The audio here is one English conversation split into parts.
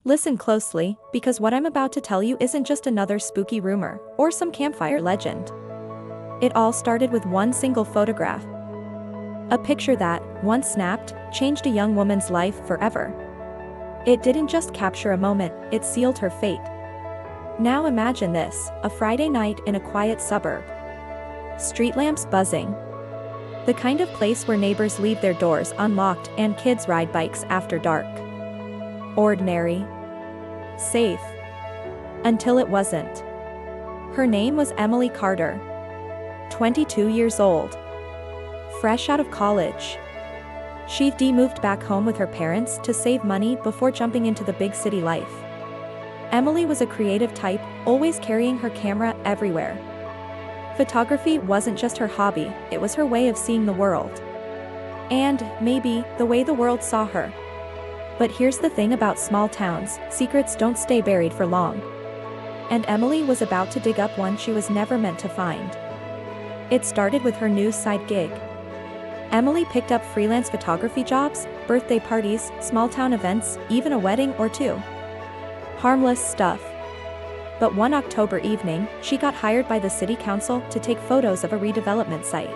Listen closely, because what I'm about to tell you isn't just another spooky rumor or some campfire legend. It all started with one single photograph. A picture that, once snapped, changed a young woman's life forever. It didn't just capture a moment, it sealed her fate. Now imagine this, a Friday night in a quiet suburb. Street lamps buzzing. The kind of place where neighbors leave their doors unlocked and kids ride bikes after dark. Ordinary. Safe. Until it wasn't. Her name was Emily Carter. 22 years old. Fresh out of college. She'd moved back home with her parents to save money before jumping into the big city life. Emily was a creative type, always carrying her camera everywhere. Photography wasn't just her hobby, it was her way of seeing the world. And, maybe, the way the world saw her. But here's the thing about small towns, secrets don't stay buried for long. And Emily was about to dig up one she was never meant to find. It started with her new side gig. Emily picked up freelance photography jobs, birthday parties, small-town events, even a wedding or two. Harmless stuff. But one October evening, she got hired by the city council to take photos of a redevelopment site.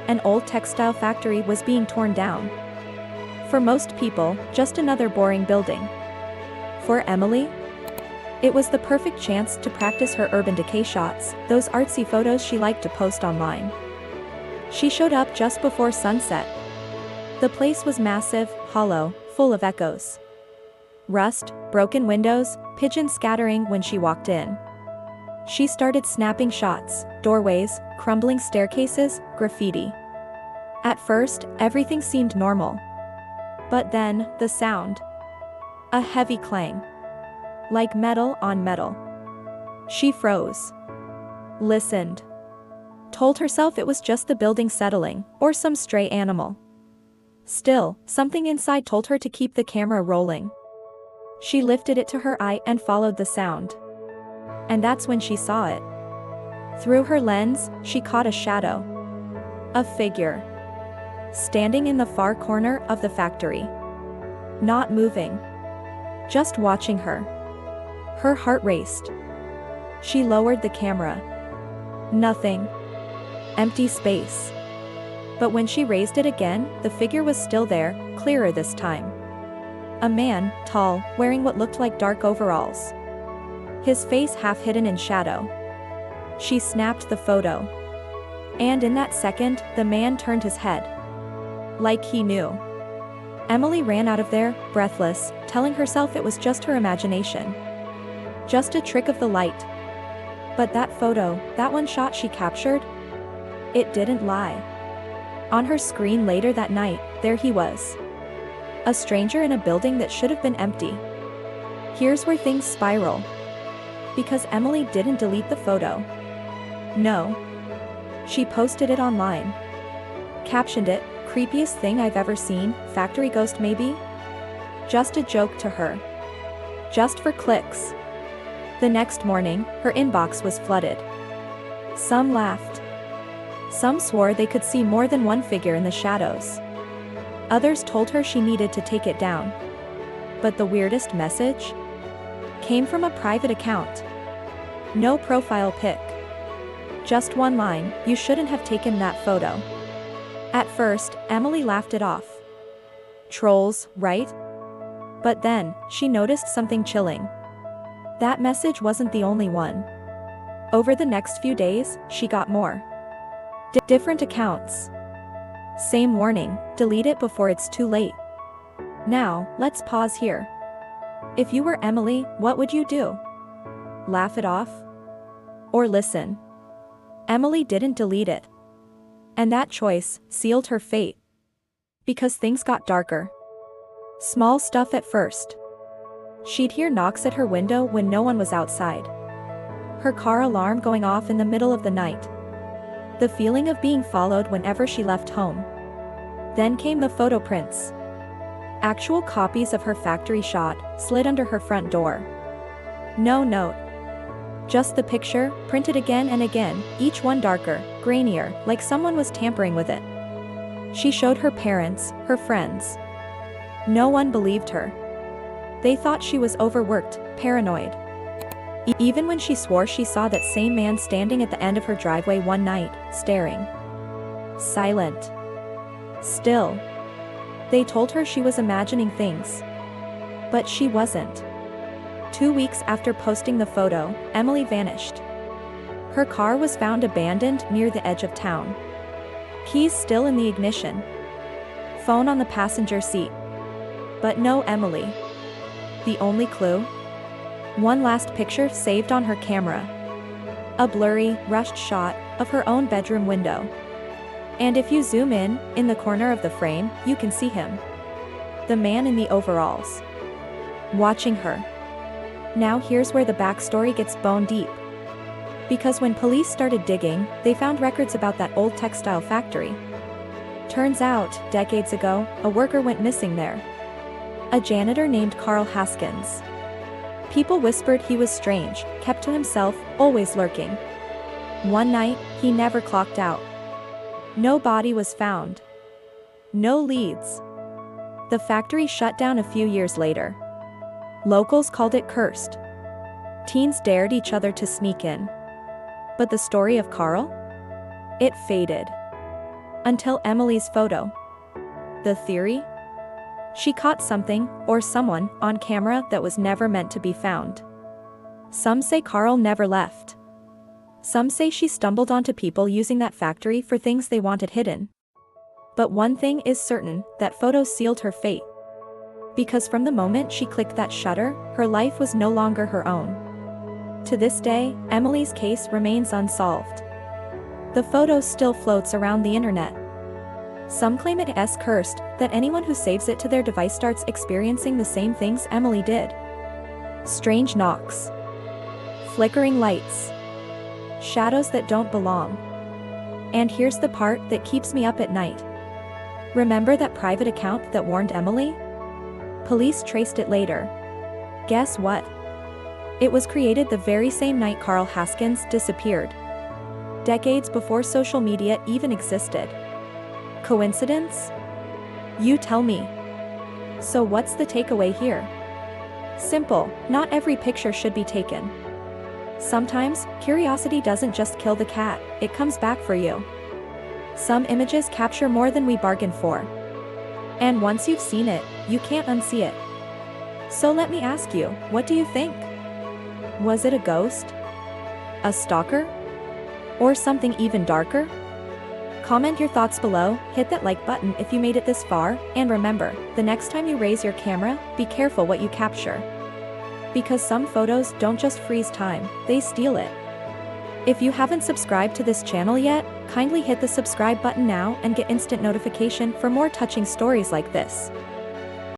An old textile factory was being torn down. For most people, just another boring building. For Emily, it was the perfect chance to practice her urban decay shots, those artsy photos she liked to post online. She showed up just before sunset. The place was massive, hollow, full of echoes. Rust, broken windows, pigeons scattering when she walked in. She started snapping shots, doorways, crumbling staircases, graffiti. At first, everything seemed normal. But then, the sound. A heavy clang. Like metal on metal. She froze. Listened. Told herself it was just the building settling, or some stray animal. Still, something inside told her to keep the camera rolling. She lifted it to her eye and followed the sound. And that's when she saw it. Through her lens, she caught a shadow. A figure. Standing in the far corner of the factory. Not moving. Just watching her. Her heart raced. She lowered the camera. Nothing. Empty space. But when she raised it again, the figure was still there, clearer this time. A man, tall, wearing what looked like dark overalls. His face half hidden in shadow. She snapped the photo. And in that second, the man turned his head. Like he knew. Emily ran out of there, breathless, telling herself it was just her imagination. Just a trick of the light. But that photo, that one shot she captured, it didn't lie. On her screen later that night, there he was. A stranger in a building that should have been empty. Here's where things spiral. Because Emily didn't delete the photo. No. She posted it online. Captioned it, "Creepiest thing I've ever seen, factory ghost maybe?" Just a joke to her. Just for clicks. The next morning, her inbox was flooded. Some laughed. Some swore they could see more than one figure in the shadows. Others told her she needed to take it down. But the weirdest message came from a private account. No profile pic. Just one line, "You shouldn't have taken that photo." At first, Emily laughed it off. Trolls, right? But then, she noticed something chilling. That message wasn't the only one. Over the next few days, she got more. Different accounts. Same warning, delete it before it's too late. Now, let's pause here. If you were Emily, what would you do? Laugh it off? Or listen? Emily didn't delete it. And that choice sealed her fate. Because things got darker. Small stuff at first. She'd hear knocks at her window when no one was outside. Her car alarm going off in the middle of the night. The feeling of being followed whenever she left home. Then came the photo prints. Actual copies of her factory shot slid under her front door. No note. Just the picture, printed again and again, each one darker, grainier, like someone was tampering with it. She showed her parents, her friends. No one believed her. They thought she was overworked, paranoid. Even when she swore she saw that same man standing at the end of her driveway one night, staring. Silent. Still. They told her she was imagining things. But she wasn't. 2 weeks after posting the photo, Emily vanished. Her car was found abandoned near the edge of town. Keys still in the ignition. Phone on the passenger seat. But no Emily. The only clue? One last picture saved on her camera. A blurry, rushed shot of her own bedroom window. And if you zoom in the corner of the frame, you can see him. The man in the overalls. Watching her. Now here's where the backstory gets bone deep. Because when police started digging, they found records about that old textile factory. Turns out, decades ago, a worker went missing there. A janitor named Carl Haskins. People whispered he was strange, kept to himself, always lurking. One night, he never clocked out. No body was found. No leads. The factory shut down a few years later. Locals called it cursed. Teens dared each other to sneak in. But the story of Carl? It faded. Until Emily's photo. The theory? She caught something, or someone, on camera that was never meant to be found. Some say Carl never left. Some say she stumbled onto people using that factory for things they wanted hidden. But one thing is certain, that photo sealed her fate. Because from the moment she clicked that shutter, her life was no longer her own. To this day, Emily's case remains unsolved. The photo still floats around the internet. Some claim it is cursed, that anyone who saves it to their device starts experiencing the same things Emily did. Strange knocks. Flickering lights. Shadows that don't belong. And here's the part that keeps me up at night. Remember that private account that warned Emily? Police traced it later. Guess what? It was created the very same night Carl Haskins disappeared. Decades before social media even existed. Coincidence? You tell me. So what's the takeaway here? Simple, not every picture should be taken. Sometimes, curiosity doesn't just kill the cat, it comes back for you. Some images capture more than we bargained for. And once you've seen it, you can't unsee it. So let me ask you, what do you think? Was it a ghost? A stalker? Or something even darker? Comment your thoughts below, hit that like button if you made it this far, and remember, the next time you raise your camera, be careful what you capture. Because some photos don't just freeze time, they steal it. If you haven't subscribed to this channel yet, kindly hit the subscribe button now and get instant notification for more touching stories like this.